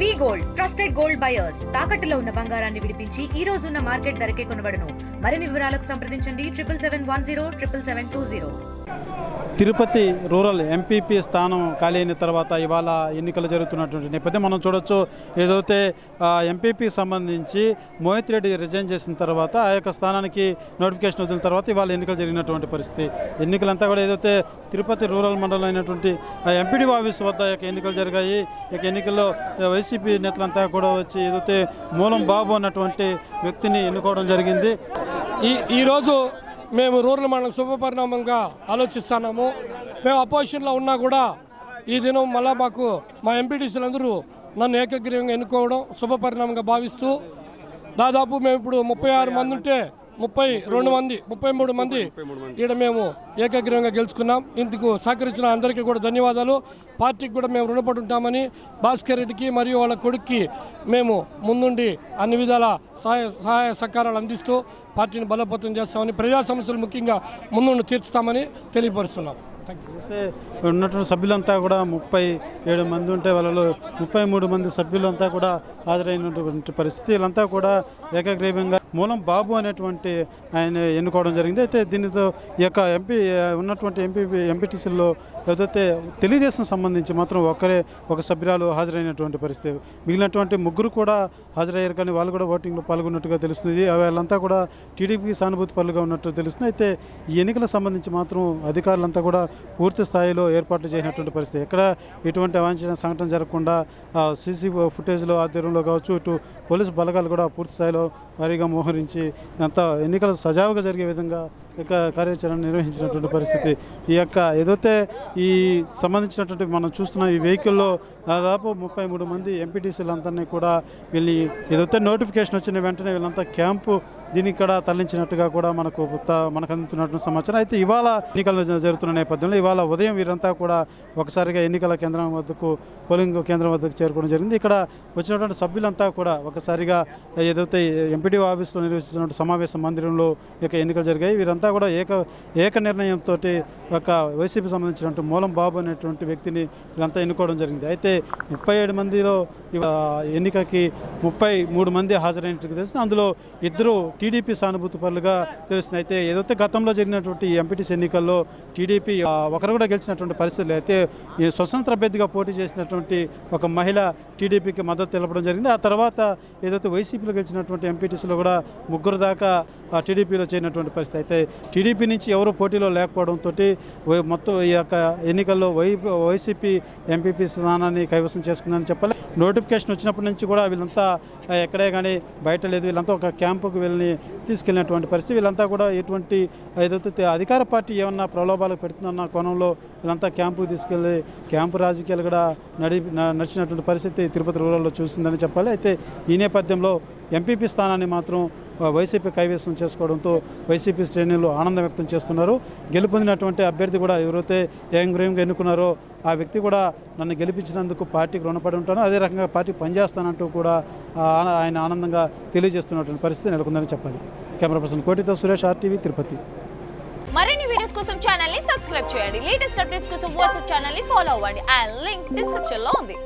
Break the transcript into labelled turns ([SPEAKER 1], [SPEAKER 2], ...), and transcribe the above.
[SPEAKER 1] వి gold trusted gold buyers తాకట్టులో ఉన్న బంగారాన్ని విడిపించి ఈ రోజు ఉన్న మార్కెట్ ధరకే కొనబడును. మరిన్ని వివరాలకు సంప్రదించండి 77107720.
[SPEAKER 2] తిరుపతి రూరల్ ఎంపీపీ స్థానం ఖాళీ అయిన తర్వాత ఇవాళ ఎన్నికలు జరుగుతున్నటువంటి నేపథ్యం మనం చూడొచ్చు. ఏదైతే ఎంపీపీ సంబంధించి మోహిత్ రెడ్డి రిజైన్ చేసిన తర్వాత ఆ యొక్క స్థానానికి నోటిఫికేషన్ వదిలిన తర్వాత ఇవాళ ఎన్నికలు జరిగినటువంటి పరిస్థితి. ఎన్నికలంతా కూడా ఏదైతే తిరుపతి రూరల్ మండలం అయినటువంటి ఎంపీడీ ఆఫీస్ వద్ద యొక్క ఎన్నికలు జరిగాయి. ఈ ఎన్నికల్లో వైసీపీ నేతలంతా కూడా వచ్చి ఏదైతే మూలం బాబు అన్నటువంటి వ్యక్తిని ఎన్నుకోవడం జరిగింది.
[SPEAKER 3] ఈరోజు మేము రూరల్ మండలం శుభపరిణామంగా ఆలోచిస్తున్నాము. మేము అపోజిషన్లో ఉన్నా కూడా ఈ దినం మళ్ళా మాకు మా ఎంపీటీసీలందరూ నన్ను ఏకగ్రీవంగా ఎన్నుకోవడం శుభపరిణామంగా భావిస్తూ దాదాపు మేము ఇప్పుడు 36 మంది ఉంటే 33 మంది ఈడ మేము ఏకగ్రీవంగా గెలుచుకున్నాం. ఇందుకు సహకరించిన అందరికీ కూడా ధన్యవాదాలు. పార్టీకి కూడా మేము రుణపడి ఉంటామని భాస్కర్ రెడ్డికి మరియు వాళ్ళ కొడుక్కి మేము ముందుండి అన్ని విధాల సహాయ సహకారాలు అందిస్తూ పార్టీని బలోపేతం చేస్తామని, ప్రజా సమస్యలు ముఖ్యంగా ముందుండి తీర్చుతామని తెలియపరుస్తున్నాం.
[SPEAKER 2] ఉన్నటువంటి సభ్యులంతా కూడా 37 మంది ఉంటే వాళ్ళలో 33 మంది సభ్యులంతా కూడా హాజరైనటువంటి పరిస్థితి. వీళ్ళంతా కూడా ఏకగ్రీవంగా మూలం బాబు అనేటువంటి ఆయన ఎన్నుకోవడం జరిగింది. అయితే దీనితో ఈ యొక్క ఉన్నటువంటి ఎంపీటీసీల్లో ఏదైతే తెలుగుదేశం సంబంధించి మాత్రం ఒక సభ్యురాలు హాజరైనటువంటి పరిస్థితి. మిగిలినటువంటి ముగ్గురు కూడా హాజరయ్యారు, కానీ వాళ్ళు కూడా ఓటింగ్లో పాల్గొన్నట్టుగా తెలుస్తుంది. వాళ్ళంతా కూడా టీడీపీకి సానుభూతి పరులుగా ఉన్నట్టు తెలుస్తుంది. అయితే ఈ ఎన్నికలకు సంబంధించి మాత్రం అధికారులంతా కూడా పూర్తి స్థాయిలో ఏర్పాట్లు చేసినటువంటి పరిస్థితి. ఎక్కడ ఎటువంటి అవాంఛనీయ సంఘటన జరగకుండా సీసీ ఫుటేజ్లో ఆధ్వర్యంలో కావచ్చు, ఇటు పోలీసు బలగాలు కూడా పూర్తి స్థాయిలో భారీగా మోహరించి అంతా ఎన్నికలు సజావుగా జరిగే విధంగా ఇక కార్యాచరణ నిర్వహించినటువంటి పరిస్థితి. ఈ యొక్క ఏదైతే ఈ సంబంధించినటువంటి మనం చూస్తున్న ఈ వెహికల్లో దాదాపు 33 మంది ఎంపీటీసీలందరినీ కూడా వీళ్ళు ఏదైతే నోటిఫికేషన్ వచ్చిన వెంటనే వీళ్ళంతా క్యాంపు దీనికి కూడా తరలించినట్టుగా కూడా మనకు అందుతున్నటువంటి సమాచారం. అయితే ఇవాళ ఎన్నికలు జరుగుతున్న నేపథ్యంలో ఇవాళ ఉదయం వీరంతా కూడా ఒకసారిగా ఎన్నికల కేంద్రం వద్దకు పోలింగ్ కేంద్రం వద్దకు చేరుకోవడం జరిగింది. ఇక్కడ వచ్చినటువంటి సభ్యులంతా కూడా ఒకసారిగా ఏదైతే ఎంపీడీ ఆఫీస్లో నిర్వహిస్తున్న సమావేశ మందిరంలో ఇక ఎన్నికలు జరిగాయి. వీరంతా కూడా ఏక నిర్ణయంతో ఒక వైసీపీ సంబంధించినటువంటి మూలం బాబు అనేటువంటి వ్యక్తిని వీళ్ళంతా ఎన్నుకోవడం జరిగింది. అయితే 37 మందిలో ఎన్నికకి 33 మంది హాజరైనట్టు తెలుస్తుంది. అందులో 2 టీడీపీ సానుభూతి పరులుగా తెలుస్తుంది. అయితే ఏదైతే గతంలో జరిగినటువంటి ఎంపీటీసీ ఎన్నికల్లో టీడీపీ ఒకరు కూడా గెలిచినటువంటి పరిస్థితులు, అయితే ఈ స్వతంత్ర అభ్యర్థిగా పోటీ చేసినటువంటి ఒక మహిళ టీడీపీకి మద్దతు తెలపడం జరిగింది. ఆ తర్వాత ఏదైతే వైసీపీలో గెలిచినటువంటి ఎంపీటీసీలో కూడా 3 దాకా టీడీపీలో చేరినటువంటి పరిస్థితి. అయితే టీడీపీ నుంచి ఎవరు పోటీలో లేకపోవడంతో మొత్తం ఈ యొక్క ఎన్నికల్లో వైసీపీ ఎంపీపీ స్థానాన్ని కైవసం చేసుకుందని చెప్పాలి. నోటిఫికేషన్ వచ్చినప్పటి నుంచి కూడా వీళ్ళంతా ఎక్కడే కానీ బయట లేదు, వీళ్ళంతా ఒక క్యాంపుకు వెళ్ళి తీసుకెళ్ళినటువంటి పరిస్థితి. వీళ్ళంతా కూడా ఎటువంటి ఏదైతే అధికార పార్టీ ఏమన్నా ప్రలోభాలకు పెడుతుందన్న కోణంలో వీళ్ళంతా క్యాంపుకు తీసుకెళ్ళి క్యాంపు రాజకీయాలు కూడా నడిచినటువంటి పరిస్థితి తిరుపతి రూరల్లో చూసిందని చెప్పాలి. అయితే ఈ నేపథ్యంలో ఎంపీపీ స్థానాన్ని మాత్రం వైసీపీ కైవసం చేసుకోవడంతో వైసీపీ శ్రేణులు ఆనందం వ్యక్తం చేస్తున్నారు. గెలుపొందినటువంటి అభ్యర్థి కూడా ఎవరైతే ఏకగ్రీవంగా ఎన్నుకున్నారో ఆ వ్యక్తి కూడా నన్ను గెలిపించినందుకు పార్టీకి రుణపడి ఉంటాను, అదే రకంగా పార్టీ పనిచేస్తానంటూ కూడా ఆయన ఆనందంగా తెలియజేస్తున్నటువంటి పరిస్థితి నెలకొందని చెప్పాలి. కెమెరా పర్సన్ కోటితో సురేష్, RTV, తిరుపతి.
[SPEAKER 4] మరిన్ని వీడియోస్ కోసం ఛానల్ ని సబ్స్క్రైబ్ చేయండి. లేటెస్ట్ అప్డేట్స్ కోసం వాట్సాప్ ఛానల్ ని ఫాలో అవ్వండి. ఆ లింక్ డిస్క్రిప్షన్ లో ఉంది.